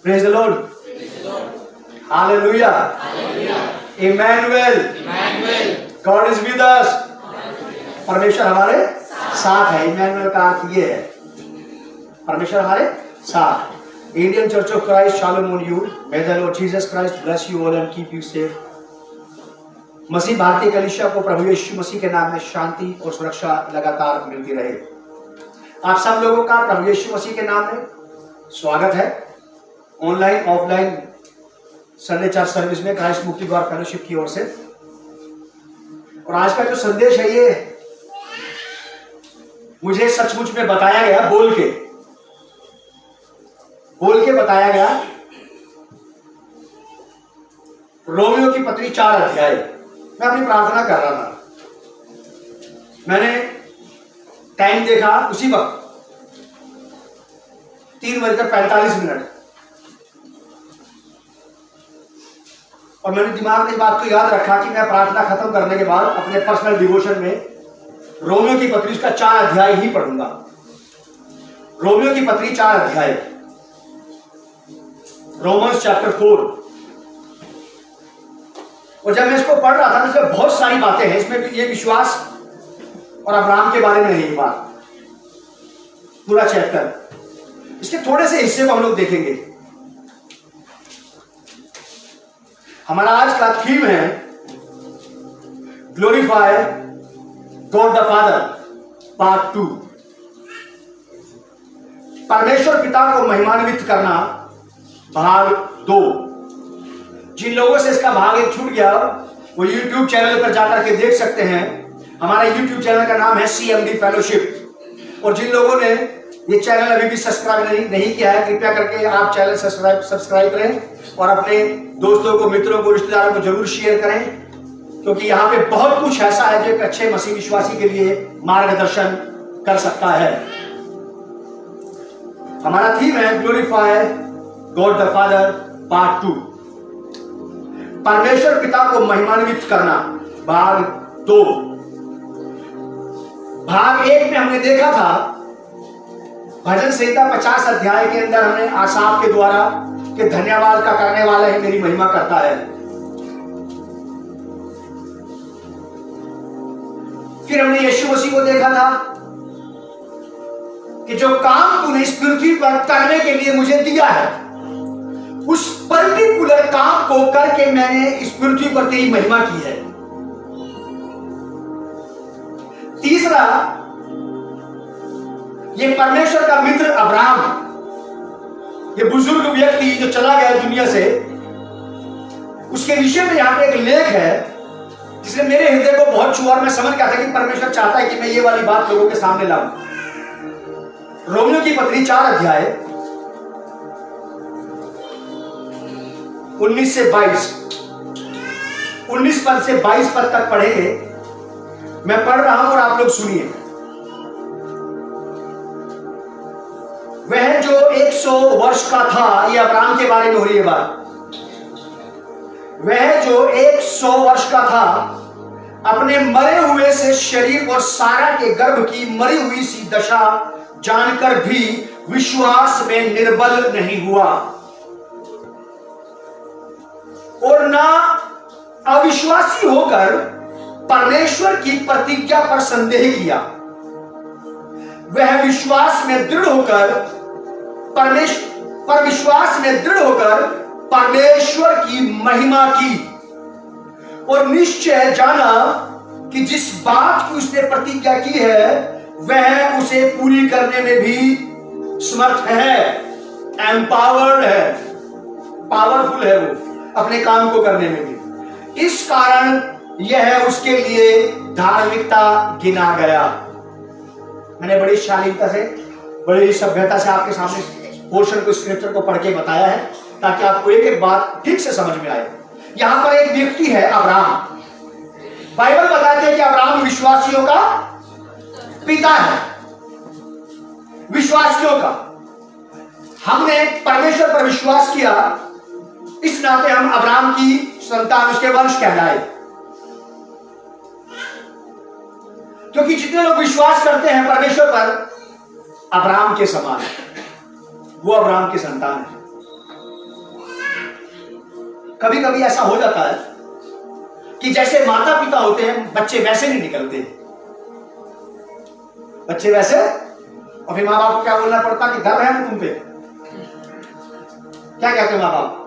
Praise the Lord. Hallelujah. Emmanuel. God is with us. परमेश्वर हमारे साथ है। इमैनुअल का अर्थ ये है, परमेश्वर हमारे साथ। इंडियन चर्च ऑफ क्राइस्ट, शालोम on you. May the Lord Jesus Christ bless you all and keep you safe. मसीह भारतीय कलीसिया को प्रभु यीशु मसीह के नाम में शांति और सुरक्षा लगातार मिलती रहे। आप सब लोगों का प्रभु यीशु मसीह के नाम में स्वागत है online offline Sunday church service में क्राइस्ट मुक्ति द्वार फेलोशिप की ओर से। और आज का जो संदेश है ये मुझे सचमुच में बताया गया, बोल के बताया गया। रोमियो की पत्री 4 अध्याय। मैं अपनी प्रार्थना कर रहा था, मैंने टाइम देखा, उसी वक्त 3:45 और मैंने दिमाग में इस बात को याद रखा कि मैं प्रार्थना खत्म करने के बाद अपने पर्सनल डिवोशन में रोमियो की पत्री उसका 4 अध्याय ही पढ़ूंगा। रोमियो की पत्री 4 अध्याय, रोमन्स चैप्टर 4। और जब मैं इसको पढ़ रहा था तो इसमें बहुत सारी बातें हैं। इसमें ये विश्वास और अब्राहम के बारे में है ये बात, पूरा चैप्टर। इसके थोड़े से हिस्से को हम लोग देखेंगे। हमारा आज का थीम है glorify God the father part 2। परमेश्वर पिता को महिमान्वित करना भाग 2। जिन लोगों से इसका भाग 1 छूट गया वो YouTube चैनल पर जाकर के देख सकते हैं। हमारा YouTube चैनल का नाम है CMD फेलोशिप। और जिन लोगों ने ये चैनल अभी भी सब्सक्राइब नहीं किया है, कृपया करके आप चैनल सब्सक्राइब करें और अपने दोस्तों को, मित्रों को, रिश्तेदारों को जरूर शेयर करें, क्योंकि यहाँ पे बहुत कुछ ऐसा है जो एक अच्छे मसीह विश्वासी के लिए मार्गदर्शन कर सकता है। हमारा थीम है glorify God the father part 2। परमेश्वर पिता को महिमान्वित करना भाग 2। भाग 1 में हमने देखा था भजन संहिता 50 अध्याय के अंदर हमने आसाफ के द्वारा कि धन्यवाद का करने वाला ही मेरी महिमा करता है। फिर हमने यीशु मसीह को देखा था कि जो काम तूने इस पृथ्वी पर करने के लिए मुझे दिया है, उस पर्टिकुलर काम को करके मैंने इस पृथ्वी पर तेरी महिमा की है। तीसरा, ये परमेश्वर का मित्र अब्राहम, ये बुजुर्ग व्यक्ति जो चला गया दुनिया से, उसके विषय में यहां पे एक लेख है जिसने मेरे हृदय को बहुत छुआ और मैं समझ गया था कि परमेश्वर चाहता है कि मैं ये वाली बात लोगों के सामने लाऊं। रोमियो की पत्री 4 अध्याय 19 से 22, 19 पद से 22 पद तक पढ़ेंगे। मैं पढ़ रहा हूं और आप लोग सुनिए। वह जो 100 वर्ष का था, ये अब्राहम के बारे में हो रही है बात। वह जो 100 वर्ष का था, अपने मरे हुए से शरीर और सारा के गर्भ की मरी हुई सी दशा जानकर भी विश्वास में निर्बल नहीं हुआ और ना अविश्वासी होकर परमेश्वर की प्रतिज्ञा पर संदेह किया। वह विश्वास में दृढ़ होकर परमेश्वर की महिमा की और निश्चय जाना कि जिस बात की उसने प्रतिज्ञा की है वह उसे पूरी करने में भी समर्थ है, एम्पावर्ड है, पावरफुल है वो अपने काम को करने में भी। इस कारण यह उसके लिए धार्मिकता गिना गया। मैंने बड़ी शालीनता से, बड़ी सभ्यता से आपके सामने पोर्शन को, स्क्रिप्चर को पढ़ के बताया है ताकि आपको एक एक बात ठीक से समझ में आए। यहां पर एक व्यक्ति है अब्राहम। बाइबल बताते हैं कि अब्राहम विश्वासियों का पिता है, विश्वासियों का। हमने परमेश्वर पर विश्वास किया, इस नाते हम अब्राहम की संतान, उसके वंश कहलाए। क्योंकि जितने लोग विश्वास करते हैं परमेश्वर पर, अब्राहम के समान है, वो अब्राहम की संतान है। कभी कभी ऐसा हो जाता है कि जैसे माता पिता होते हैं, बच्चे वैसे नहीं निकलते, बच्चे वैसे, और फिर माँ बाप को क्या बोलना पड़ता कि गर्व है तुम पे। क्या कहते हैं माँ बाप?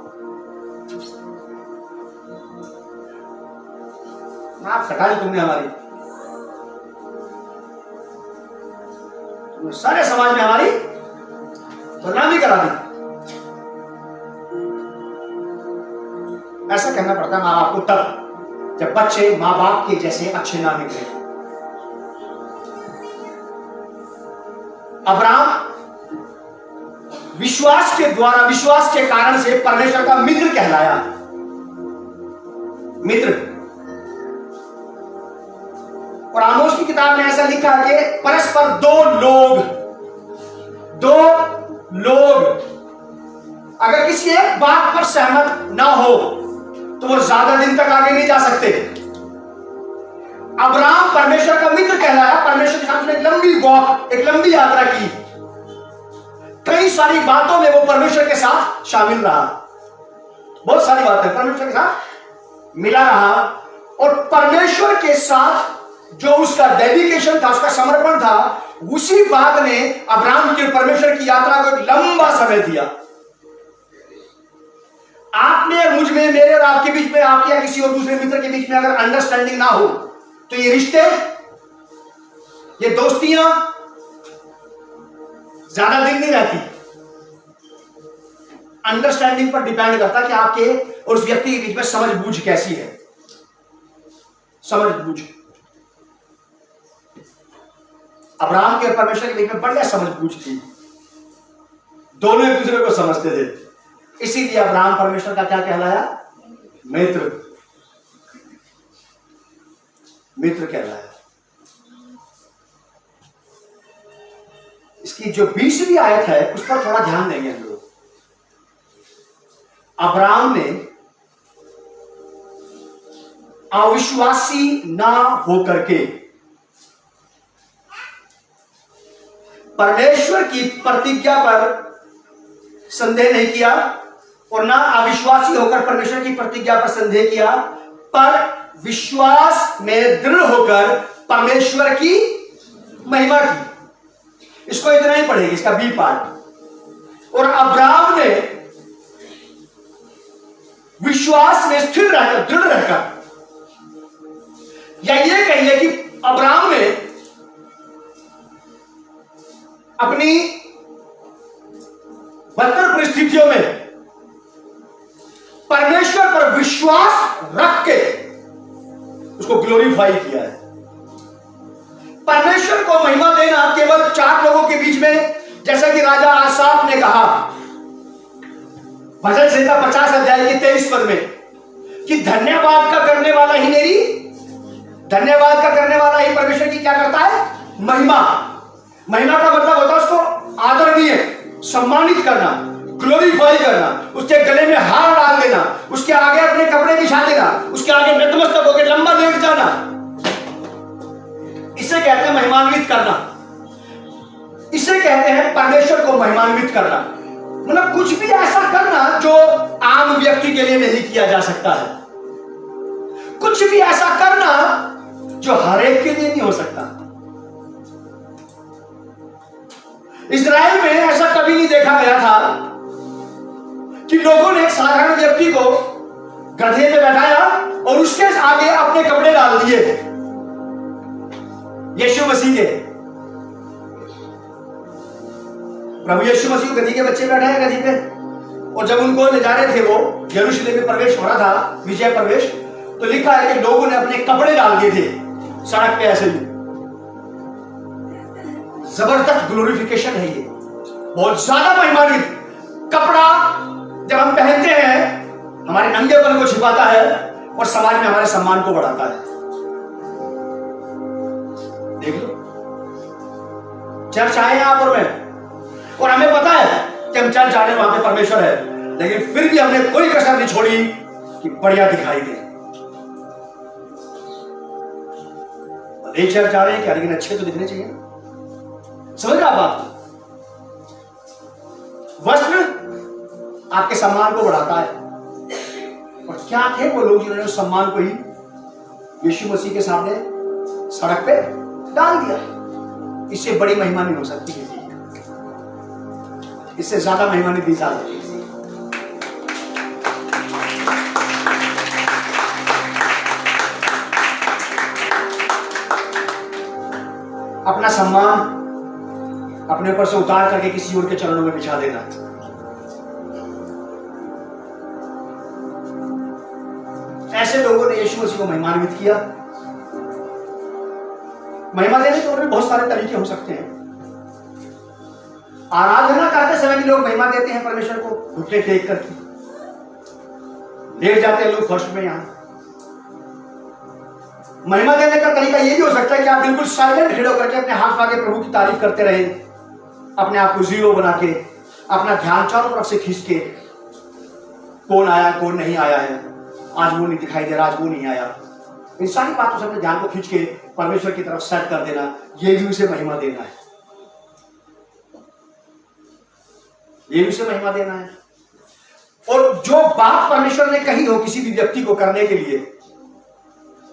आप कटा दी तुमने हमारी, तुमने सारे समाज में हमारी बदनामी करा दी। ऐसा कहना पड़ता है माँ बाप को तब जब बच्चे माँ बाप के जैसे अच्छे ना निकले। अब्राहम विश्वास के द्वारा, विश्वास के कारण से परमेश्वर का मित्र कहलाया। मित्र। और आमोस की किताब में ऐसा लिखा है कि परस्पर दो लोग अगर किसी एक बात पर सहमत ना हो तो वो ज्यादा दिन तक आगे नहीं जा सकते। अब्राहम परमेश्वर का मित्र कहलाया। परमेश्वर के साथ एक लंबी वॉक, एक लंबी यात्रा की। कई सारी बातों में वो परमेश्वर के साथ शामिल रहा, बहुत सारी बातें परमेश्वर के साथ मिला रहा। और परमेश्वर के साथ जो उसका डेडिकेशन था, उसका समर्पण था, उसी बात ने अब्राहम की परमेश्वर की यात्रा को एक लंबा समय दिया। आपने और मुझ में, मेरे और आपके बीच में, आपके या किसी और दूसरे मित्र के बीच में अगर अंडरस्टैंडिंग ना हो तो ये रिश्ते, ये दोस्तियां ज्यादा दिन नहीं रहती। अंडरस्टैंडिंग पर डिपेंड करता है कि आपके और उस व्यक्ति के बीच में समझ बूझ कैसी है। समझ बूझ अब्राहम के और परमेश्वर के बीच में बढ़िया समझ बूझ थी, दोनों एक दूसरे को समझते थे। इसीलिए अब्राहम परमेश्वर का क्या कहलाया? मित्र। मित्र कहलाया। इसकी जो 20वीं आयत है उस पर थोड़ा ध्यान देंगे हम लोग। अब्राहम ने अविश्वासी ना होकर के परमेश्वर की प्रतिज्ञा पर संदेह नहीं किया और ना अविश्वासी होकर परमेश्वर की प्रतिज्ञा पर संदेह किया, पर विश्वास में दृढ़ होकर परमेश्वर की महिमा की। इसको इतना ही पढ़ेगी, इसका बी पार्ट। और अब्राहम ने विश्वास में स्थिर रहकर, दृढ़ रहकर, या ये कहिए कि अब्राहम ने अपनी बदतर परिस्थितियों में परमेश्वर पर विश्वास रख के उसको ग्लोरीफाई किया है। परमेश्वर को महिमा देना केवल 4 लोगों के बीच में, जैसा कि राजा आसाफ ने कहा भजन संहिता 50 अध्याय के 23 पद में कि धन्यवाद का करने वाला ही परमेश्वर की क्या करता है? महिमा। महिमा का मतलब होता है उसको आदरणीय, सम्मानित करना, ग्लोरीफाई करना, उसके गले में हार डाल देना, उसके आगे अपने कपड़े बिछा देना, उसके आगे नतमस्तक होकर लंबा लेट जाना। इसे कहते हैं महिमान्वित करना। इसे कहते हैं परमेश्वर को महिमान्वित करना। मतलब कुछ भी ऐसा करना जो आम व्यक्ति के लिए नहीं किया जा सकता है, कुछ भी ऐसा करना जो हर एक के लिए नहीं हो सकता। इजराइल में ऐसा कभी नहीं देखा गया था कि लोगों ने एक साधारण व्यक्ति को गधे में बैठाया और उसके आगे अपने कपड़े डाल दिए। यीशु मसीह के, प्रभु यीशु मसीह गधी के बच्चे बैठाए गधी पे, और जब उनको ले जा रहे थे, वो यरूशलेम में प्रवेश हो रहा था, विजय प्रवेश, तो लिखा है कि लोगों ने अपने कपड़े डाल दिए थे सड़क पे ऐसे ही। जबरदस्त ग्लोरिफिकेशन है ये, बहुत ज्यादा महिमान्वित। कपड़ा जब हम पहनते हैं हमारे नंगेपन को छिपाता है और समाज में हमारे सम्मान को बढ़ाता है। देख लो, चर्च आए हैं आप और मैं, और हमें पता है कि हम चर्च जा रहे हैं, वहां पे परमेश्वर है, लेकिन फिर भी हमने कोई कसर नहीं छोड़ी कि बढ़िया दिखाई दे। एक चर्च जा रहे हैं क्या, लेकिन अच्छे तो दिखने चाहिए। समझ रहे आप बात? वस्त्र आपके सम्मान को बढ़ाता है क्या थे वो लोग जिन्होंने उस सम्मान को ही यीशु मसीह के सामने सड़क पे डाल दिया? इससे बड़ी महिमा नहीं हो सकती किसी की, इससे ज्यादा महिमा नहीं दी जा सकती। अपना सम्मान अपने ऊपर से उतार करके किसी और के चरणों में बिछा देना। ऐसे लोगों ने यीशु मसीह को महिमान्वित किया। महिमा देने के और भी बहुत सारे तरीके हो सकते हैं। आराधना करते समय भी लोग महिमा देते हैं परमेश्वर को, घुटने टेक करके लेट जाते हैं लोग फर्स्ट में। यहां महिमा देने का तरीका यह भी हो सकता है कि आप बिल्कुल साइलेंट खड़े होकर के अपने हाथ आगे प्रभु की तारीफ करते रहे, अपने आप को जीरो बना के, अपना ध्यान चारों तरफ से खींच के, कौन आया कौन नहीं आया है, आज वो नहीं दिखाई दे रहा, आज वो नहीं आया, इन सारी बातों से अपने ध्यान को खींच के परमेश्वर की तरफ सेट कर देना, ये भी उसे महिमा देना है। ये भी उसे महिमा देना है। और जो बात परमेश्वर ने कही हो किसी भी व्यक्ति को करने के लिए,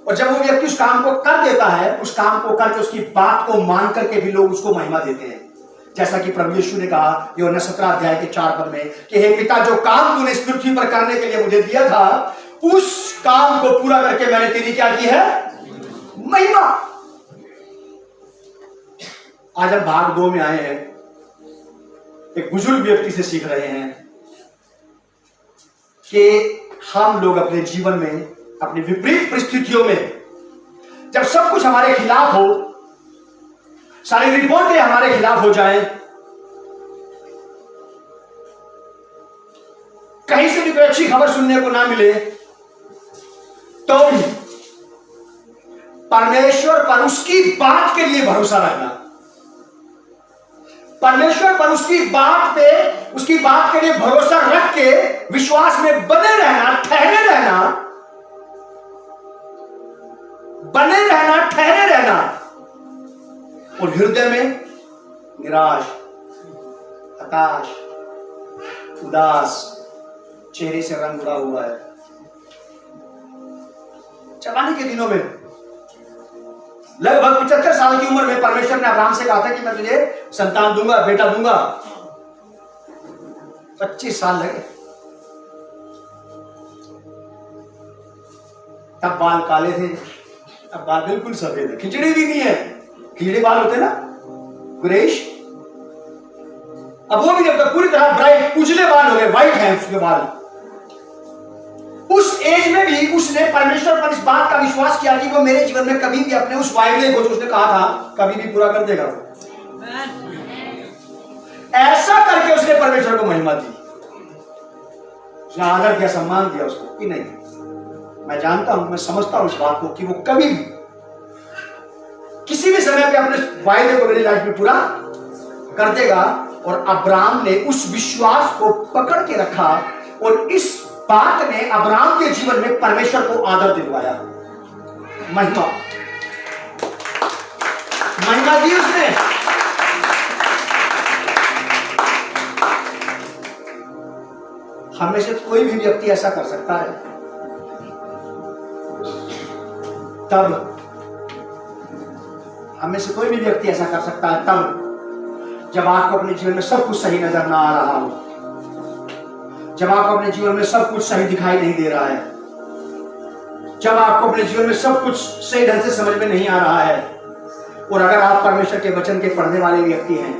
और जब वो व्यक्ति उस काम को कर देता है, उस काम को करके उसकी बात को मान करके भी लोग उसको महिमा देते हैं। जैसा कि प्रभु यीशु ने कहा यूहन्ना 17 अध्याय के 4 पद में कि हे पिता, जो काम तूने इस पृथ्वी पर करने के लिए मुझे दिया था, उस काम को पूरा करके मैंने तेरी क्या की है? महिमा। आज हम भाग 2 में आए हैं, एक बुजुर्ग व्यक्ति से सीख रहे हैं कि हम लोग अपने जीवन में, अपनी विपरीत परिस्थितियों में, जब सब कुछ हमारे खिलाफ हो, सारी रिपोर्टें हमारे खिलाफ हो जाएं, कहीं से भी कोई अच्छी खबर सुनने को ना मिले, तो भी परमेश्वर पर उसकी बात के लिए भरोसा रखना, परमेश्वर पर उसकी बात के लिए भरोसा रख के विश्वास में बने रहना, ठहरे रहना, ठहरे रहना, और हृदय में निराश, हताश, उदास, चेहरे से रंग उड़ा हुआ है। जवानी के दिनों में लगभग 75 साल की उम्र में परमेश्वर ने अब्राहम से कहा था कि मैं तुझे संतान दूंगा, बेटा दूंगा। 25 साल लगे, तब बाल काले थे, अब बाल बिल्कुल सफेद है, खिचड़ी भी नहीं है, खिचड़ी बाल होते ना, ग्रेइश। अब वो भी जब तक पूरी तरह ब्राइट उजले बाल हो गए, व्हाइट हैं उसके बाल। उस एज में भी उसने परमेश्वर पर इस बात का विश्वास किया कि वो मेरे जीवन में कभी भी अपने उस वायदे को जो उसने कहा था कभी भी पूरा कर देगा। ऐसा करके उसने परमेश्वर को महिमा दी, उसने आदर किया, सम्मान दिया उसको कि नहीं, मैं जानता हूं, मैं समझता हूं इस बात को कि वो कभी भी किसी भी समय पे अपने वायदे को मेरी लाइफ में पूरा कर देगा। और अब्राहम ने उस विश्वास को पकड़ के रखा, और इस बात ने अब्राहम के जीवन में परमेश्वर को आदर दिलवाया, महिमा दी उसने। हमें से कोई भी व्यक्ति ऐसा कर सकता है तब, हमें से कोई भी व्यक्ति ऐसा कर सकता है तब जब आपको अपने जीवन में सब कुछ सही नजर ना आ रहा हो, जब आपको अपने जीवन में सब कुछ सही दिखाई नहीं दे रहा है, जब आपको अपने जीवन में सब कुछ सही ढंग से समझ में नहीं आ रहा है। और अगर आप परमेश्वर के वचन के पढ़ने वाले व्यक्ति हैं,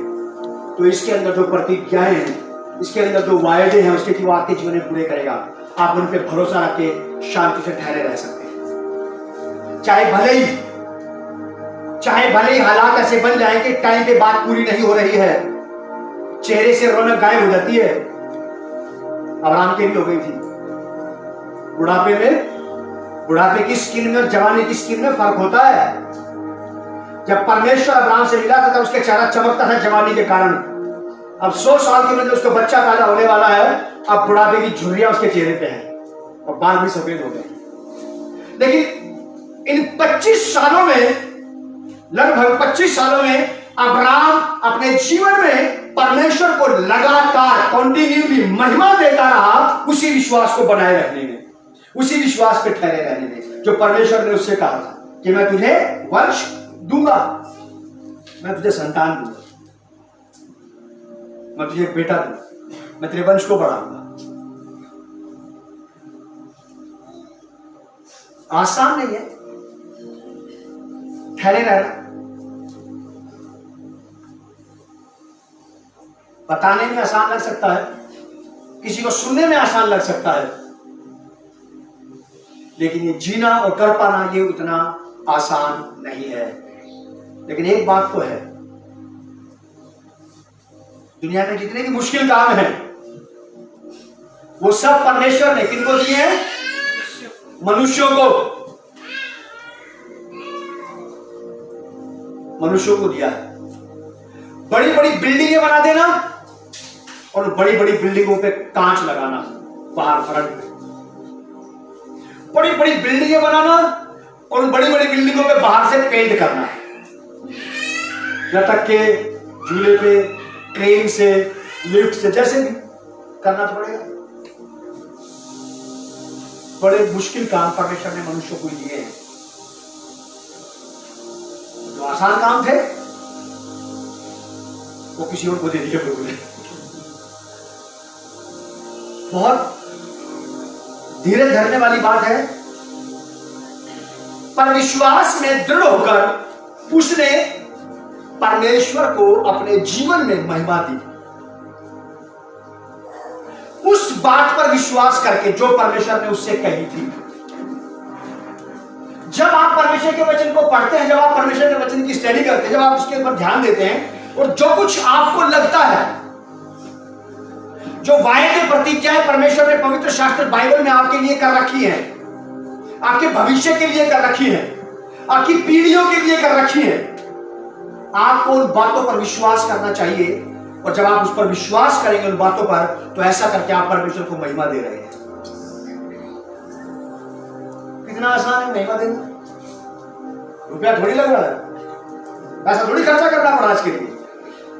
तो इसके अंदर जो प्रतिज्ञाएं हैं, इसके अंदर जो वायदे हैं, उसके कि वो आपके जीवन में पूरे करेगा। आप उन पर भरोसा रख के शांति से ठहरे रह सकते हैं। चाहे भले ही हालात ऐसे बन जाए कि टाइम पे बात पूरी नहीं हो रही है, चेहरे से रौनक गायब हो जाती है। अब्राहम के भी हो गई थी। बुढ़ापे की स्किन में और जवानी की स्किन में फर्क होता है। जब परमेश्वर अब्राहम से मिला था तब उसके चेहरा चमकता था जवानी के कारण। अब 100 साल की उम्र में उसका बच्चा पैदा होने वाला है, अब बुढ़ापे की झुर्रियां उसके चेहरे पे हैं और बाल भी सफेद हो गए। लेकिन इन 25 सालों में, लगभग 25 सालों में अब्राहम अपने जीवन में परमेश्वर को लगातार कंटिन्यूली महिमा देता रहा, उसी विश्वास को बनाए रखने में, उसी विश्वास पे ठहरे रहने में जो परमेश्वर ने उससे कहा था कि मैं तुझे वंश दूंगा, मैं तुझे संतान दूंगा, मैं तुझे बेटा दूंगा, मैं तेरे वंश को बढ़ाऊंगा। आसान नहीं है ठहरे रहना। बताने में आसान लग सकता है, किसी को सुनने में आसान लग सकता है, लेकिन ये जीना और कर पाना ये उतना आसान नहीं है। लेकिन एक बात तो है, दुनिया में जितने भी मुश्किल काम हैं वो सब परमेश्वर ने किनको दिए हैं? मनुष्यों को, मनुष्यों को दिया है। बड़ी बड़ी बिल्डिंगें बना देना और बड़ी बड़ी बिल्डिंगों पे कांच लगाना बाहर फ्रंट पे, बड़ी बड़ी बिल्डिंगें बनाना और बड़ी बड़ी बिल्डिंगों पे बाहर से पेंट करना, लटक के झूले पे, ट्रेन से, लिफ्ट से, जैसे भी करना तो पड़ेगा। बड़े मुश्किल काम परमेश्वर ने मनुष्य को दिए हैं। जो आसान काम थे वो किसी और को दे दिए प्रभु ने। बहुत धीरे धरने वाली बात है, पर विश्वास में दृढ़ होकर उसने परमेश्वर को अपने जीवन में महिमा दी। उस बात पर विश्वास करके जो परमेश्वर ने उससे कही थी। जब आप परमेश्वर के वचन को पढ़ते हैं, जब आप परमेश्वर के वचन की स्टडी करते हैं, जब आप उसके ऊपर ध्यान देते हैं और जो कुछ आपको लगता है, जो वायदे प्रतिज्ञाएं परमेश्वर ने पवित्र शास्त्र बाइबल में आपके लिए कर रखी है, आपके भविष्य के लिए कर रखी है, आपकी पीढ़ियों के लिए कर रखी है, आपको उन बातों पर विश्वास करना चाहिए। और जब आप उस पर विश्वास करेंगे उन बातों पर, तो ऐसा करके आप परमेश्वर को महिमा दे रहे हैं। कितना आसान है महिमा देना। रुपया थोड़ी लग रहा है, पैसा थोड़ी खर्चा करना पड़ा इसके लिए।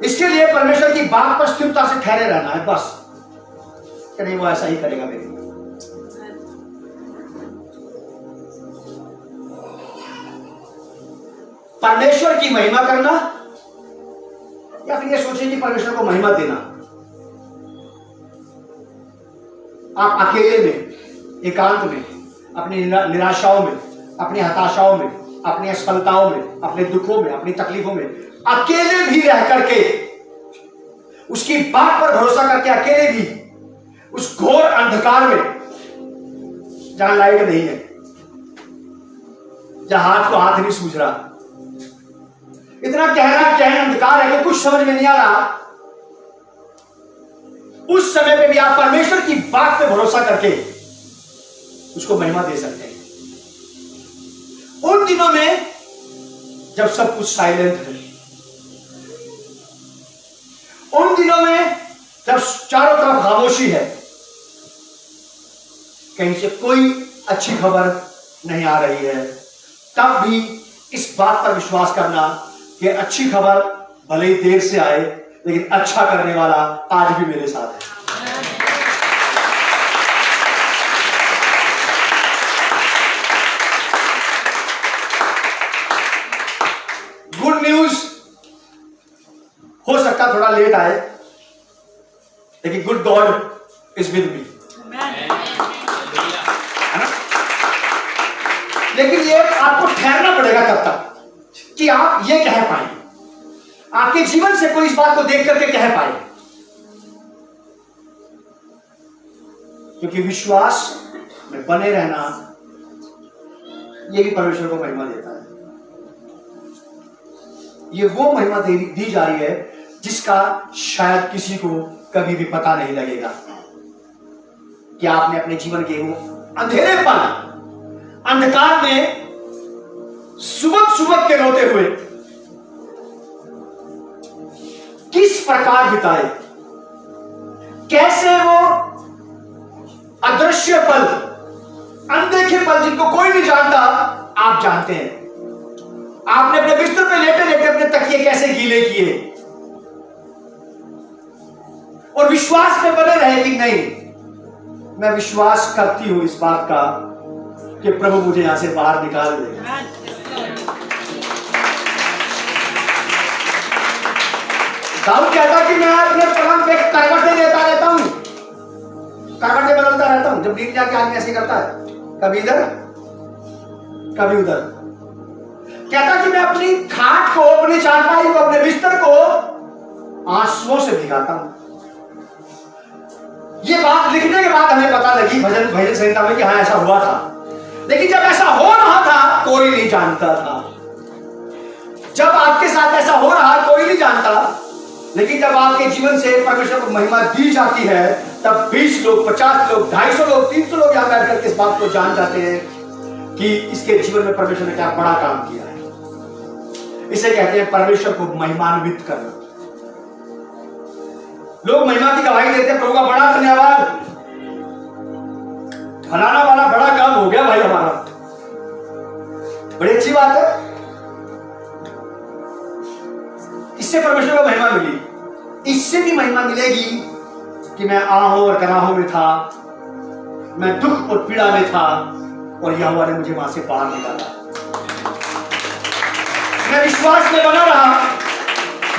इसके लिए परमेश्वर की बात पर स्थिरता से ठहरे रहना है बस, कि नहीं वो ऐसा ही करेगा मेरे लिए। परमेश्वर की महिमा करना या फिर ये सोचिए कि परमेश्वर को महिमा देना। आप अकेले में, एकांत में, अपनी निराशाओं में, अपनी हताशाओं में, अपनी असफलताओं में, अपने दुखों में, अपनी तकलीफों में अकेले भी रह करके, उसकी बात पर भरोसा करके अकेले भी उस घोर अंधकार में जहां लाइट नहीं है, जहां हाथ को हाथ नहीं सूझ रहा, इतना गहरा अंधकार है कि कुछ समझ में नहीं आ रहा, उस समय पे भी आप परमेश्वर की बात पे भरोसा करके उसको महिमा दे सकते हैं। उन दिनों में जब सब कुछ साइलेंट है, उन दिनों में जब चारों तरफ खामोशी है, कहीं से कोई अच्छी खबर नहीं आ रही है, तब भी इस बात पर विश्वास करना कि अच्छी खबर भले ही देर से आए, लेकिन अच्छा करने वाला आज भी मेरे साथ है। गुड न्यूज हो सकता थोड़ा लेट आए, लेकिन good God is with me, है ना? लेकिन ये आपको ठहरना पड़ेगा तब तक कि आप ये कह पाए, आपके जीवन से कोई इस बात को देख करके कह पाए, क्योंकि विश्वास में बने रहना ये भी परमेश्वर को महिमा देता है। ये वो महिमा दी जा रही है जिसका शायद किसी को कभी भी पता नहीं लगेगा कि आपने अपने जीवन के वो अंधेरेपन, अंधकार में सुबह के रोते हुए किस प्रकार बिताए, कैसे वो अदृश्य पल, अनदेखे पल जिनको कोई नहीं जानता, आप जानते हैं। आपने अपने बिस्तर पे लेटे लेटे अपने तकिए कैसे गीले किए और विश्वास में बने रहे कि नहीं, मैं विश्वास करती हूं इस बात का कि प्रभु मुझे यहां से बाहर निकाल दे। दाऊद कहता कि मैं अपने पलंग पे करवटें लेता रहता हूं, करवटें बदलता रहता हूं। जब नींद जाके आदमी ऐसे करता है, कभी इधर कभी उधर। कहता कि मैं अपनी खाट को, अपनी चारपाई को, अपने बिस्तर को आंसुओं से भिगाता हूं। ये बात लिखने के बाद हमें पता लगी भजन संहिता में कि हाँ ऐसा हुआ था, लेकिन जब ऐसा हो रहा था कोई नहीं जानता था। जब आपके साथ ऐसा हो रहा कोई नहीं जानता, लेकिन जब आपके जीवन से परमेश्वर को महिमा दी जाती है तब 20 लोग, 50 लोग, 250 लोग, 300 लोग यहां बैठ करके इस बात को जान जाते हैं कि इसके जीवन में परमेश्वर ने क्या बड़ा काम किया है। इसे कहते हैं परमेश्वर को महिमान्वित करना। लोग महिमा की गवाही देते हैं, प्रभु का बड़ा धन्यवाद, फलाना वाला बड़ा काम हो गया भाई हमारा, बड़ी अच्छी बात है। इससे परमेश्वर को महिमा मिली। इससे भी महिमा मिलेगी कि मैं आहों और गराहों में था, मैं दुख और पीड़ा में था और यहोवा ने मुझे वहां से बाहर निकाला। मैं विश्वास में बना रहा,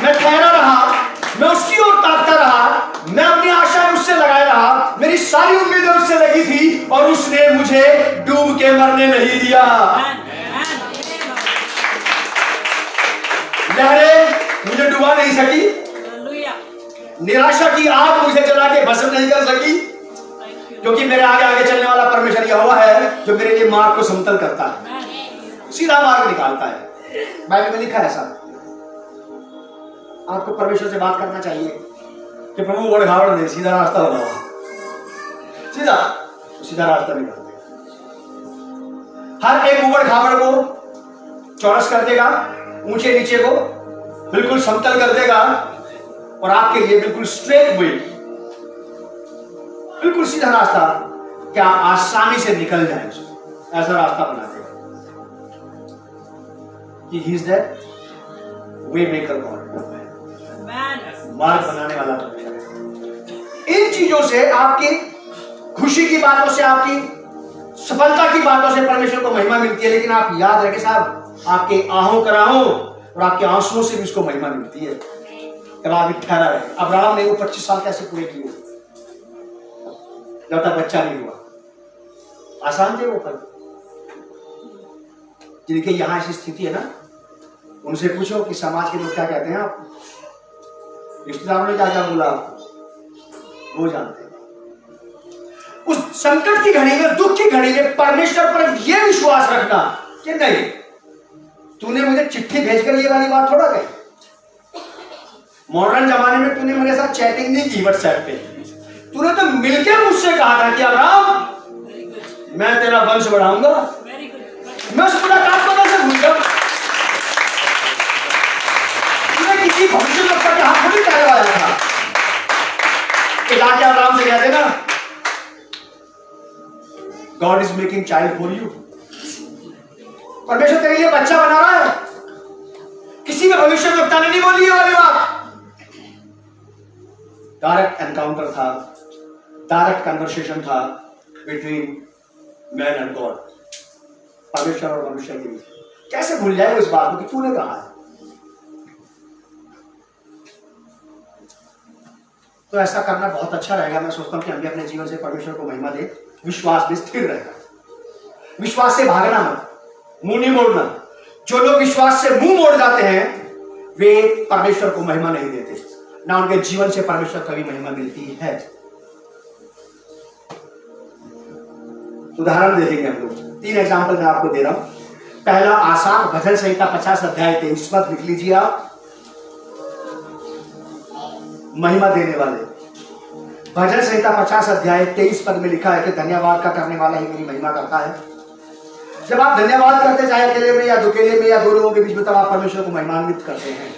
मैं ठहरा रहा, मैं उसकी ओर ताकता रहा, मैं अपनी आशाएं उससे लगाए रहा, मेरी सारी उम्मीदें उससे लगी थी और उसने मुझे डूब के मरने नहीं दिया। लहरें मुझे डुबा नहीं सकी, निराशा की आग मुझे जला के भस्म नहीं कर सकी, क्योंकि मेरे आगे आगे चलने वाला परमेश्वर यहोवा है जो मेरे लिए मार्ग को समतल करता है, सीधा मार्ग निकालता है। बाइबल में लिखा है ऐसा। आपको परमेश्वर से बात करना चाहिए कि प्रभु उबड़ खाबड़ दे, सीधा रास्ता बनाओ, सीधा रास्ता निकाल दे। हर एक उबड़ खाबड़ को चौरस कर देगा, ऊंचे नीचे को बिल्कुल समतल कर देगा और आपके लिए बिल्कुल स्ट्रेट वे, बिल्कुल सीधा रास्ता कि आप आसानी से निकल जाएं, ऐसा रास्ता बना देगा। He is the way maker God, मार्ग बनाने वाला परमेश्वर है। इन चीजों से, आपकी खुशी की बातों से, आपकी सफलता की बातों से परमेश्वर को महिमा मिलती है, लेकिन आप याद रखें साहब, आपके आहों कराहों और आपके आंसुओं से भी उसको महिमा मिलती है। जब आप ठहरा रहे, अब्राहम ने वो 25 साल कैसे पूरे किए जब तक बच्चा नहीं हुआ। आसान थे वो पल। जिनके यहां ऐसी स्थिति है ना, उनसे पूछो कि समाज के लोग क्या कहते हैं, आप रिश्तेदारों ने क्या क्या बोला आपको, वो जानते हैं। उस संकट की घड़ी में, दुख की घड़ी में परमेश्वर पर यह विश्वास रखना कि नहीं, तूने मुझे चिट्ठी भेजकर ये वाली बात थोड़ा कही। मॉडर्न जमाने में तूने मेरे साथ चैटिंग नहीं की व्हाट्सएप पे, तूने तो मिलकर मुझसे कहा था कि अब्राहम मैं तेरा वंश बढ़ाऊंगा। मैं उस मुलाकात को कैसे भूल गया? तूने किसी भविष्यवक्ता के हाथ में कहलवाया था कि जाके अब्राहम से कह देना God is making child for you, परमेश्वर तेरे लिए बच्चा बना रहा है। किसी भी भविष्यवक्ता ने नहीं बोली ये वाली बात। डायरेक्ट एनकाउंटर था, डायरेक्ट कन्वर्सेशन था बिटवीन मैन एंड गॉड, परमेश्वर और मनुष्य के बीच। कैसे भूल जाए वो इस बात को कि तूने कहा है। तो ऐसा करना बहुत अच्छा रहेगा। मैं सोचता हूं कि हम भी अपने जीवन से परमेश्वर को महिमा दे, विश्वास में स्थिर रहेगा, विश्वास से भागना मत, मुंह नहीं मोड़ना। जो लोग विश्वास से मुंह मोड़ जाते हैं वे परमेश्वर को महिमा नहीं देते, ना उनके जीवन से परमेश्वर कभी महिमा मिलती है। उदाहरण देखेंगे हम लोग, 3 एग्जाम्पल मैं आपको दे रहा हूं। पहला आसान, भजन संहिता 50 अध्याय 23 पद लिख लीजिए आप। महिमा देने वाले, भजन संहिता 50 अध्याय 23 पद में लिखा है कि धन्यवाद का करने वाला ही मेरी महिमा करता है। जब आप धन्यवाद करते, चाहे अकेले में या दुकेले में या दो लोगों के बीच में, तब आप परमेश्वर को महिमान्वित करते हैं।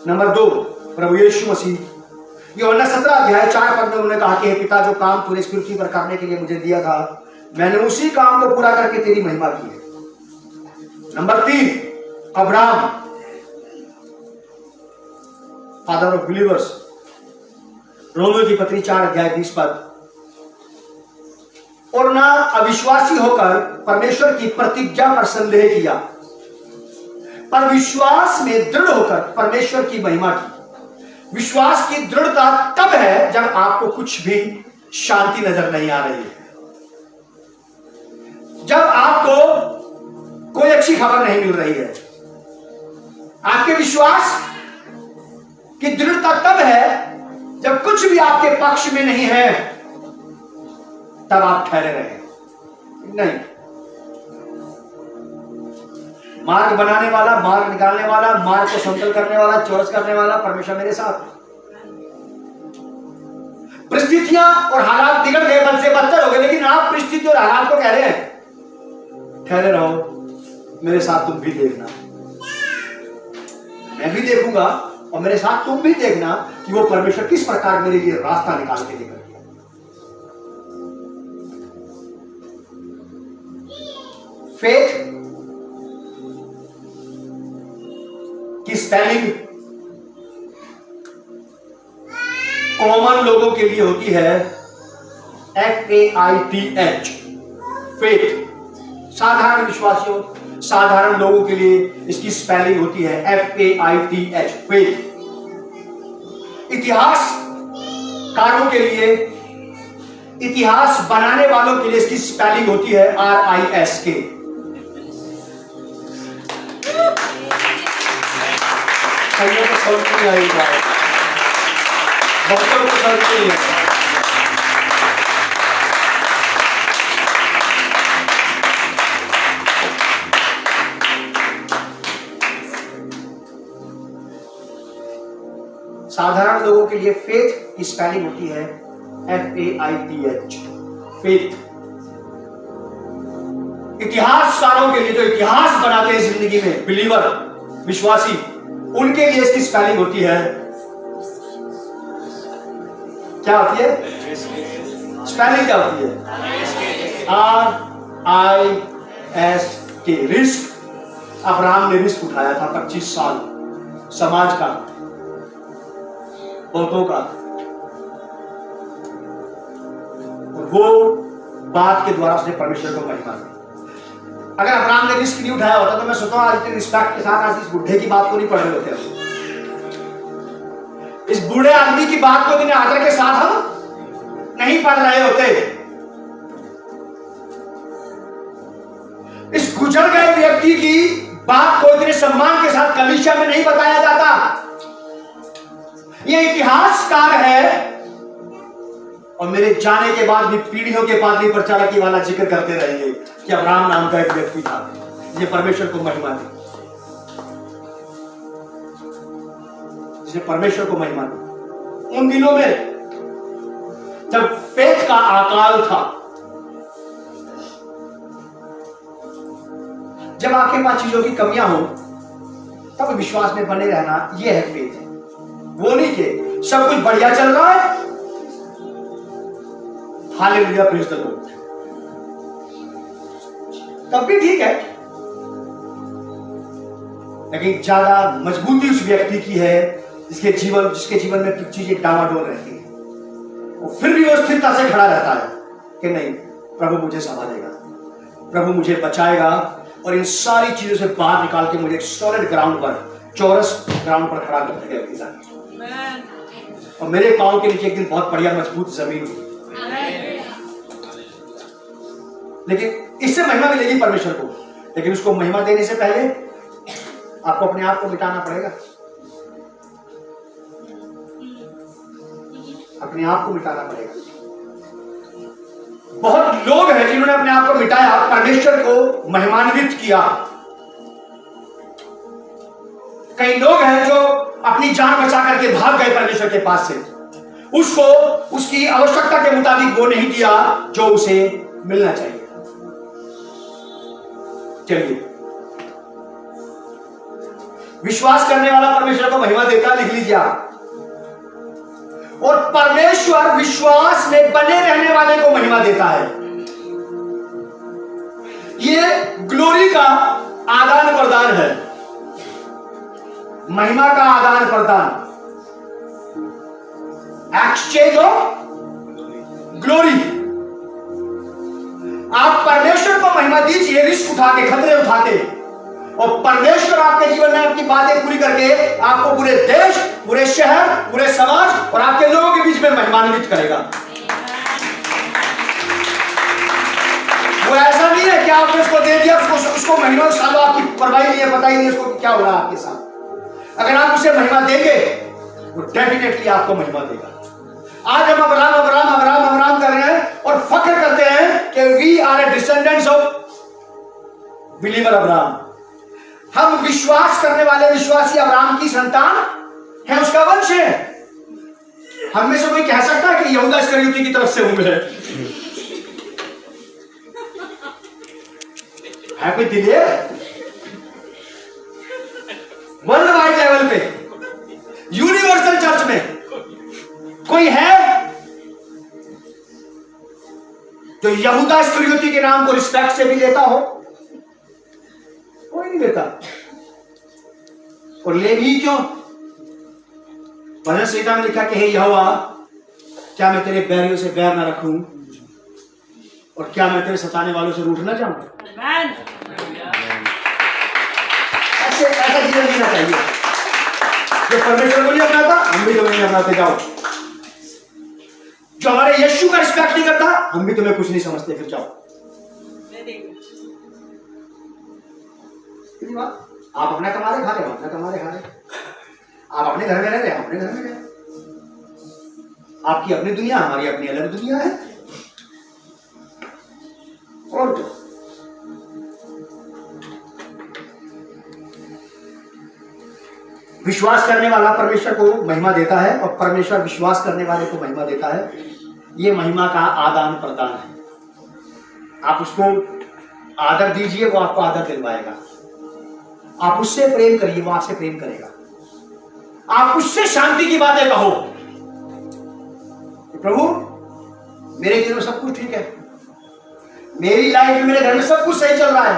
नंबर 2, प्रभु यीशु मसीह, यूहन्ना 17 अध्याय 4 पद में उन्होंने कहा कि हे पिता, जो काम तूने इस पृथ्वी पर करने के लिए मुझे दिया था, मैंने उसी काम को पूरा करके तेरी महिमा की है। Number 3, Abraham, father of believers, Romeo की पत्री 4 अध्याय 20 पद, और ना अविश्वासी होकर परमेश्वर की प्रतिज्ञा पर संदेह किया, पर विश्वास में दृढ़ होकर परमेश्वर की महिमा की। विश्वास की दृढ़ता तब है जब आपको कुछ भी शांति नजर नहीं आ रही है, जब आपको कोई अच्छी खबर नहीं मिल रही है। आपके विश्वास की दृढ़ता तब है जब कुछ भी आपके पक्ष में नहीं है, तब आप ठहरे रहे। नहीं, मार्ग बनाने वाला, मार्ग निकालने वाला, मार्ग को समतल करने वाला, चौरस करने वाला परमेश्वर मेरे साथ। परिस्थितियां और हालात बिगड़ गए, बद से बदतर हो गए, लेकिन आप परिस्थिति और हालात को कह रहे हैं ठहरे रहो, मेरे साथ तुम भी देखना, मैं भी देखूंगा, और मेरे साथ तुम भी देखना कि वो परमेश्वर किस प्रकार मेरे लिए रास्ता निकाल के लेकर गया। फेथ की स्पेलिंग कॉमन लोगों के लिए होती है FAITH, फेथ। साधारण विश्वासियों, साधारण लोगों के लिए इसकी स्पेलिंग होती है FAITH, फेथ। इतिहासकारों के लिए, इतिहास बनाने वालों के लिए इसकी स्पेलिंग होती है RISK। कईयों को समझ नहीं आई बात, बहुतों को समझ नहीं आई। साधारण लोगों के लिए फेथ की स्पेलिंग होती है FAITH, फेथ। इतिहासकारों के लिए, जो इतिहास बनाते हैं जिंदगी में, बिलीवर, विश्वासी, उनके लिए इसकी स्पेलिंग होती है, क्या होती है? स्पेलिंग क्या होती है? RISK, risk. अब्राहम ने रिस्क उठाया था 25 साल, समाज का, बहुतों का, वो बात के द्वारा उसने परमेश्वर को महिमा दी। अगर अब्राहम ने रिस्क नहीं उठाया होता तो मैं सोचता हूं आज इतने रिस्पेक्ट के साथ आज इस बुढ़े की बात को नहीं पढ़ रहे होते हम। इस बूढ़े आदमी की बात को इतने आदर के साथ हम नहीं पढ़ रहे होते। इस गुजर गए व्यक्ति की बात को इतने सम्मान के साथ कलीसिया में नहीं बताया जाता। यह इतिहासकार है और मेरे जाने के बाद भी पीढ़ियों के बाद भी प्रचारक वाला जिक्र करते रहेंगे कि अब्राहम नाम का एक व्यक्ति था, जिसने परमेश्वर को महिमा दी, जिसने परमेश्वर को महिमा दी। उन दिनों में जब फेथ का अकाल था, जब आपके पास चीजों की कमियां हो, तब विश्वास में बने रहना, यह है फेथ। वो नहीं कि सब कुछ बढ़िया चल रहा है, हालेलुया, प्रेज़ द लॉर्ड, तब भी ठीक है, लेकिन ज्यादा मजबूती उस व्यक्ति की है जिसके जीवन में चीजें डामाडोल रहती है। वो फिर भी वो स्थिरता से खड़ा रहता है कि नहीं, प्रभु मुझे संभालेगा, प्रभु मुझे बचाएगा और इन सारी चीजों से बाहर निकाल के मुझे एक सॉलिड ग्राउंड पर, चौरस ग्राउंड पर खड़ा कर देगा और मेरे पांव के नीचे एक दिन बहुत बढ़िया मजबूत जमीन होगी। लेकिन इससे महिमा मिलेगी परमेश्वर को, लेकिन उसको महिमा देने से पहले आपको अपने आप को मिटाना पड़ेगा, अपने आप को मिटाना पड़ेगा। बहुत लोग हैं जिन्होंने अपने आप को मिटाया, परमेश्वर को महिमान्वित किया। कई लोग हैं जो अपनी जान बचा करके भाग गए परमेश्वर के पास से, उसको उसकी आवश्यकता के मुताबिक वो नहीं दिया जो उसे मिलना चाहिए। चलिए, विश्वास करने वाला परमेश्वर को महिमा देता, लिख लीजिए आप। और परमेश्वर विश्वास में बने रहने वाले को महिमा देता है। यह ग्लोरी का आदान प्रदान है, महिमा का आदान प्रदान, एक्सचेंज ऑफ ग्लोरी। महिमा दीजिए रिस्क उठा के, खतरे उठा के, और परमेश्वर आपके जीवन में आपकी बातें पूरी करके आपको पूरे देश, पूरे शहर, पूरे समाज और आपके लोगों के बीच में महिमान्वित करेगा। वो ऐसा नहीं है कि आपने उसको दे दिया, उसको महीनों सालों आपकी परवाही नहीं है, पता ही नहीं उसको क्या हो रहा है आपके साथ। अगर आप उसे महिमा देंगे वो डेफिनेटली आपको महिमा देगा। आज हम अब्राहम अब्राहम अब्राहम अब्राहम कर रहे हैं और फख्र करते हैं कि we are a descendants of believer Abraham. हम विश्वास करने वाले विश्वासी अब्राहम की संतान है, उसका वंश है। हम में से कोई कह सकता है कि यहूदा इस्करियोती की तरफ से हुए है कोई दिलेर? वर्ल्ड वाइड लेवल पे, यूनिवर्सल चर्च में कोई है जो यहूदा इस्करियोती के नाम को रिस्पेक्ट से भी लेता हो? कोई नहीं लेता। और ले भी क्यों? भजन संहिता में लिखा कि हे यहोवा, क्या मैं तेरे बैरियों से बैर ना रखूं और क्या मैं तेरे सताने वालों से रूठ ना जाऊं? ऐसा जीवन जीना चाहिए जो परमेश्वर को नहीं अपनाता, हम भी तुम्हें नहीं अपनाते। जाओ। जो हमारे यीशु का रिस्पेक्ट नहीं करता, हम भी तुम्हें कुछ नहीं समझते, फिर जाओ। आप अपना कमा रहे खा रहे, अपना कमा रहे खा रहे, आप अपने घर में रह रहे, अपने घर में रह रहे। आपकी अपनी दुनिया, हमारी अपनी अलग दुनिया है। और क्या? विश्वास करने वाला परमेश्वर को महिमा देता है और परमेश्वर विश्वास करने वाले को महिमा देता है। ये महिमा का आदान प्रदान है। आप उसको आदर दीजिए, वो आपको आदर दिलवाएगा। आप उससे प्रेम करिए, वो आपसे प्रेम करेगा। आप उससे शांति की बातें कहो, प्रभु मेरे जीवन में सब कुछ ठीक है, मेरी लाइफ में, मेरे घर में सब कुछ सही चल रहा है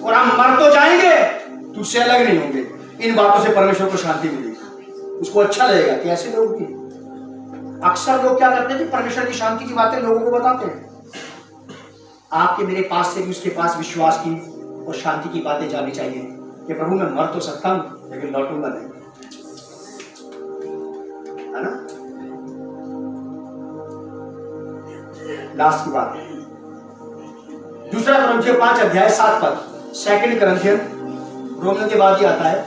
और हम मर तो जाएंगे, तुझसे अलग नहीं होंगे। इन बातों से परमेश्वर को शांति मिलेगी, उसको अच्छा लगेगा कि ऐसे लोग भी। अक्सर लोग क्या करते हैं कि परमेश्वर की शांति की बातें लोगों को बताते हैं। आपके मेरे पास से भी उसके पास विश्वास की और शांति की बातें जानी चाहिए कि प्रभु मैं मर तो सकता हूं लेकिन लौटूंगा नहीं, है ना? लास्ट की बात, दूसरा कुरिन्थियों 5 अध्याय 7 पद, सेकंड कुरिन्थियों, रोमियों के बाद ही आता है,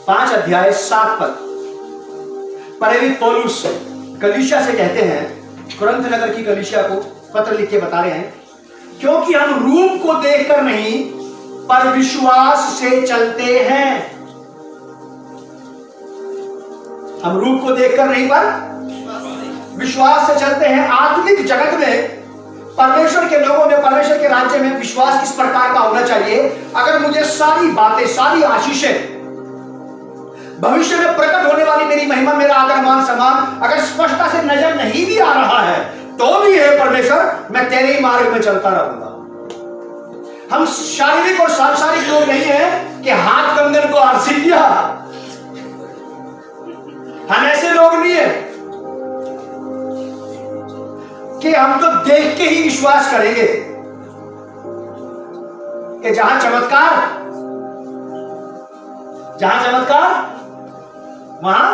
5 अध्याय 7 पद। प्रेरित पौलुस कलीसिया से कहते हैं, कुरिन्थ नगर की कलीसिया को पत्र लिख के बता रहे हैं, क्योंकि हम रूप को देखकर नहीं पर विश्वास से चलते हैं। हम रूप को देखकर नहीं पर विश्वास से चलते हैं। आत्मिक जगत में परमेश्वर के लोगों में, परमेश्वर के राज्य में विश्वास किस प्रकार का होना चाहिए? अगर मुझे सारी बातें, सारी आशीषें, भविष्य में प्रकट होने वाली मेरी महिमा, मेरा आदर मान सम्मान अगर स्पष्टता से नजर नहीं भी आ रहा है, तो भी है परमेश्वर मैं तेरे ही मार्ग में चलता रहूंगा। हम शारीरिक और सांसारिक लोग नहीं है कि हाथ कंगन को अर्जित किया, हम ऐसे लोग नहीं है कि हम तो देख के ही विश्वास करेंगे कि जहां चमत्कार वहां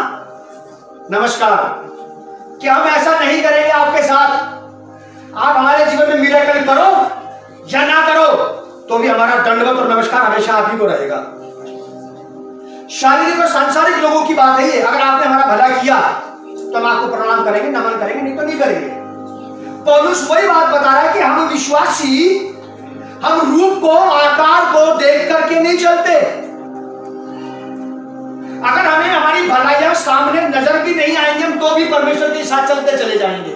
नमस्कार। क्या हम ऐसा नहीं करेंगे आपके साथ? आप हमारे जीवन में मिरेकल करो या ना करो, तो भी हमारा दंडवत और नमस्कार हमेशा आप ही को रहेगा। शारीरिक और सांसारिक लोगों की बात है ये, अगर आपने हमारा भला किया तो हम आपको प्रणाम करेंगे, नमन करेंगे, नहीं तो नहीं करेंगे। पौलुस वही बात बता रहा है कि हम विश्वासी, हम रूप को, आकार को देख करके नहीं चलते। अगर हमें हमारी भलाइयां सामने नजर भी नहीं आएंगे, हम तो भी परमेश्वर के साथ चलते चले जाएंगे।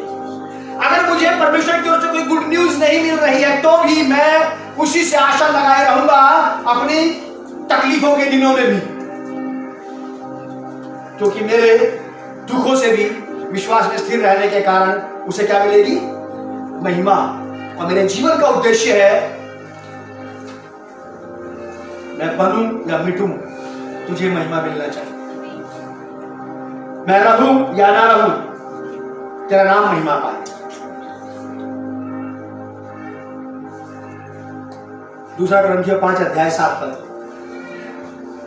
अगर मुझे परमेश्वर की ओर से कोई गुड न्यूज नहीं मिल रही है, तो भी मैं उसी से आशा लगाए रहूंगा अपनी तकलीफों के दिनों में भी, क्योंकि मेरे दुखों से भी विश्वास में स्थिर रहने के कारण उसे क्या मिलेगी? महिमा। और मेरे जीवन का उद्देश्य है, मैं बनूं या मिटूं, तुझे महिमा मिलना चाहिए। मैं रहूं या ना रहूं, तेरा नाम महिमा पाए। दूसरा कुरिन्थियों 5:7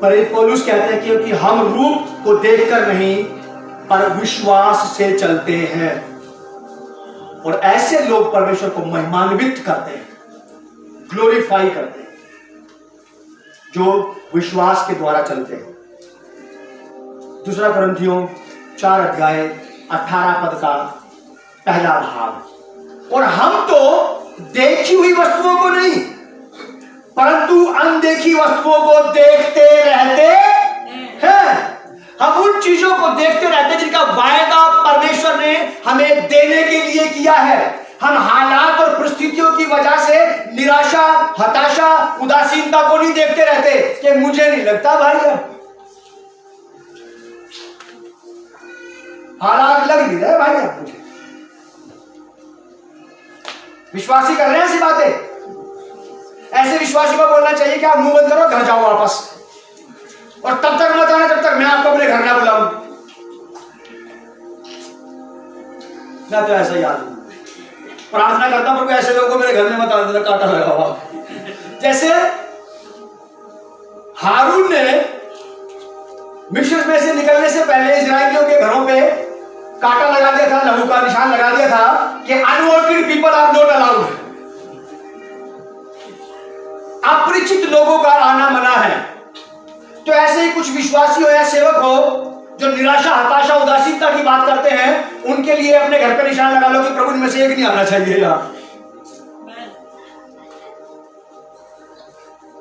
पर पौलुस कहते हैं क्योंकि हम रूप को देखकर नहीं पर विश्वास से चलते हैं, और ऐसे लोग परमेश्वर को महिमान्वित करते हैं, ग्लोरीफाई करते हैं, जो विश्वास के द्वारा चलते हैं। दूसरा कुरिन्थियों 4:18 का पहला भाग। और हम तो देखी हुई वस्तुओं को नहीं परंतु अनदेखी वस्तुओं को देखते रहते हैं। हम उन चीजों को देखते रहते हैं जिनका वायदा परमेश्वर ने हमें देने के लिए किया है। हम हालात और परिस्थितियों की वजह से निराशा, हताशा, उदासीनता को नहीं देखते रहते कि मुझे नहीं लगता भाई अब हालात लग नहीं रहे भाई अब मुझे। विश्वासी कर रहे हैं ऐसी बातें। ऐसे विश्वासी को बोलना चाहिए कि आप मुंह बंद करो, घर जाओ वापस, और तब तक मत आना जब तक मैं आपको अपने घर ना बुलाऊं। मैं तो ऐसा याद प्रार्थना करता हूं, ऐसे लोगों को मेरे घर में मत आने देना, कांटा लगा हुआ। जैसे हारून ने मिस्र में से निकलने से पहले इजरायलियों के घरों पे कांटा लगा दिया था, लहू का निशान लगा दिया था कि unwanted people are not allowed. अपरिचित लोगों का आना मना है। तो ऐसे ही कुछ विश्वासी हो या सेवक हो जो निराशा, हताशा, उदासीनता की बात करते हैं, उनके लिए अपने घर पे निशान लगा लो कि प्रभु इनमें से एक नहीं आना चाहिए यार।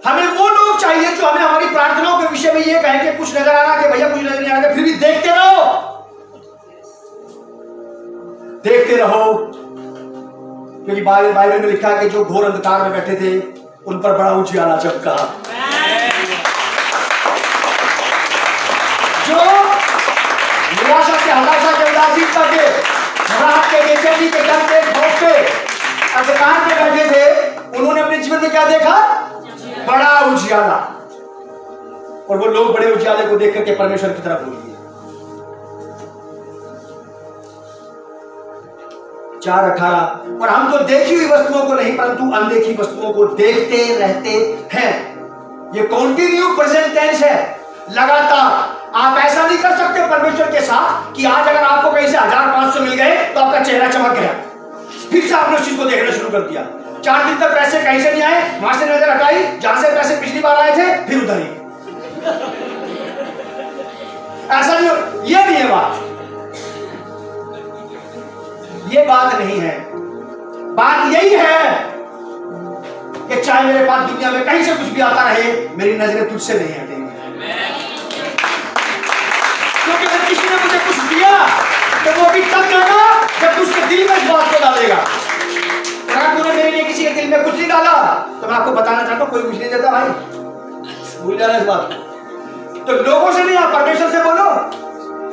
हमें वो लोग चाहिए जो हमें हमारी प्रार्थनाओं के विषय में ये कहें कि कुछ नजर आ रहा कि भैया कुछ नजर नहीं आ रहा, फिर भी देखते रहो, देखते रहो, क्योंकि बाइबल में लिखा है कि जो घोर अंधकार में बैठे थे उन पर बड़ा उजियाला चमका। जो निराशा के, हताशा के, उदासीनता के, घबराहट के, बेचैनी के, डर के, खौफ के, अंधकार में बैठे थे, उन्होंने अपने जीवन में क्या देखा? बड़ा उजियाला। और वो लोग बड़े उजियाले को देख करके परमेश्वर की तरफ मुड़ गए। 4:18 और हम तो देखी हुई वस्तुओं को नहीं परंतु अनदेखी वस्तुओं को देखते रहते हैं। ये कॉन्टिन्यू प्रेजेंट टेंस है, लगातार। आप ऐसा नहीं कर सकते परमेश्वर के साथ कि आज अगर आपको कहीं से 1500 मिल गए तो आपका चेहरा चमक गया, फिर से आपने उस चीज को देखना शुरू कर दिया। 4 दिन तक पैसे कहीं से नहीं आए, वहां से नजर हटाई, जहां से पैसे पिछली बार आए थे फिर उधर ही। ऐसा नहीं हो, ये नहीं है बात, ये बात नहीं है। बात यही है कि चाहे मेरे पास दुनिया में कहीं से कुछ भी आता रहे, मेरी नजरें तुझसे नहीं हटेंगी, क्योंकि अगर किसी ने मुझे कुछ दिया तो वो भी तब देगा जब तू उसके दिल में इस बात को डालेगा। अगर तूने मेरे लिए किसी के दिल में कुछ नहीं डाला तो मैं आपको बताना चाहता हूं कोई कुछ नहीं देता भाई, भूल जाना इस बात। तो लोगों से नहीं, आप परमेश्वर से बोलो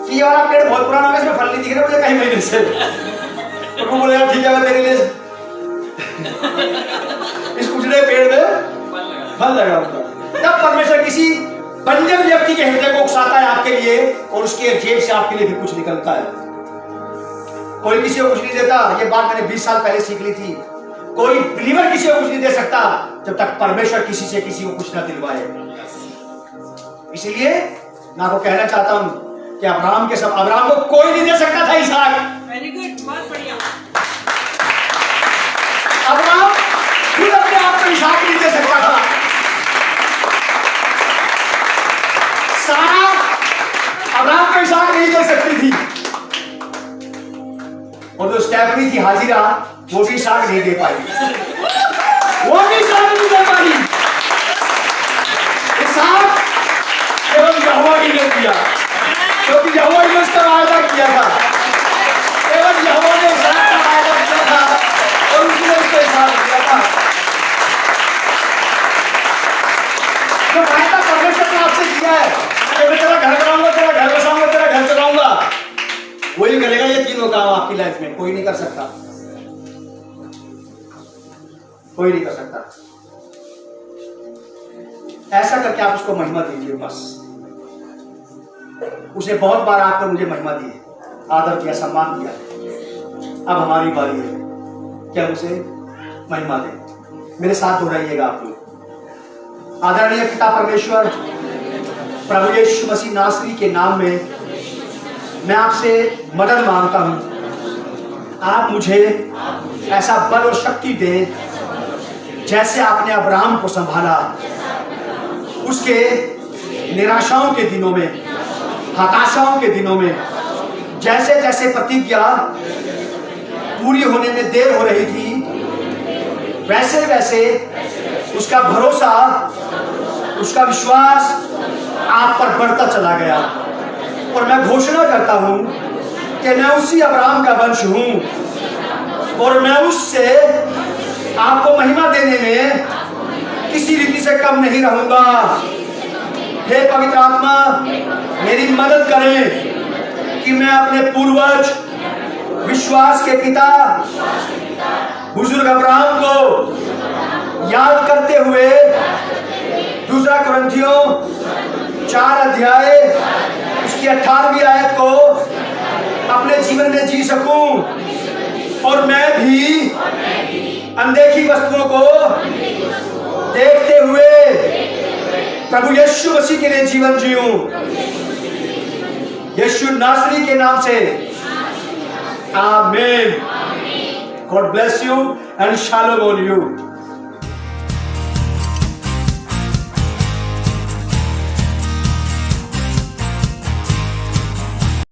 कि ये वाला पेड़ बहुत पुराना हो गया, इसमें फल नहीं दिख रहा मुझे कई महीने से। तो वो बोलेगा ठीक है मैं तेरे लिए इस उजड़े पेड़ में फल लगाऊंगा। तब परमेश्वर किसी बंजर व्यक्ति के हृदय को उकसाता है आपके लिए, और उसके जेब से आपके लिए फिर कुछ निकलता है। कोई किसी को कुछ नहीं देता, ये बात मैंने 20 साल पहले सीख ली थी। कोई बिलीवर किसी को कुछ नहीं दे सकता जब तक परमेश्वर किसी से किसी को कुछ ना दिलवाए। इसलिए मैं आपको कहना चाहता हूं कि अब्राहम के सब, अब्राहम को कोई नहीं दे सकता था इसहाक। वेरी गुड, बहुत बढ़िया। अब्राहम खुद अपने आप को इसहाक नहीं दे सकता था। सारा अब्राहम को इसहाक नहीं दे सकती थी, और जो स्टेफनी थी हाजिरा, वो भी इसहाक नहीं दे पाई, वो भी इसहाक नहीं दे पाई। इसहाक केवल यहोवा ही ने दिया, क्योंकि यहोवा ने उसका वायदा किया था। केवल यहोवा ने इसहाक का वायदा किया था और उसने उसको इसहाक दिया था। जो वायदा परमेश्वर ने आपसे किया है कि मैं तेरा घर बनाऊंगा, तेरा घर बसाऊंगा, तेरा घर चलाऊंगा, वही करेगा। ये तीनों काम आपकी लाइफ में कोई नहीं कर सकता, कोई नहीं कर सकता। ऐसा करके आप उसको महिमा दीजिए बस। उसे बहुत बार आपने मुझे महिमा दी है, आदर किया, सम्मान किया, अब हमारी बारी है कि हम उसे महिमा दें। मेरे साथ दोहराइएगा आप लोग। आदरणीय पिता परमेश्वर, प्रभु यीशु मसीह नासरी के नाम में मैं आपसे मदद मांगता हूं। आप मुझे ऐसा बल और शक्ति दें जैसे आपने अब्राहम को संभाला, उसके निराशाओं के दिनों में, हताशाओं के दिनों में, जैसे जैसे प्रतिज्ञा पूरी होने में देर हो रही थी, वैसे वैसे उसका भरोसा, उसका विश्वास आप पर बढ़ता चला गया। और मैं घोषणा करता हूं कि मैं उसी अब्राहम का वंश हूं और मैं उससे आपको महिमा देने में किसी रीति से कम नहीं रहूंगा। हे पवित्र आत्मा, मेरी मदद करें कि मैं अपने पूर्वज, विश्वास के पिता, बुजुर्ग अब्राहम को याद करते हुए 2 कुरिन्थियों 4 अध्याय उसकी 18वीं आयत को अपने जीवन में जी सकूं और मैं भी अनदेखी वस्तुओं को देखते हुए प्रभु यीशु मसीह के लिए जीवन जीऊं। यीशु नासरी के नाम से आमीन। God bless you and shalom on you.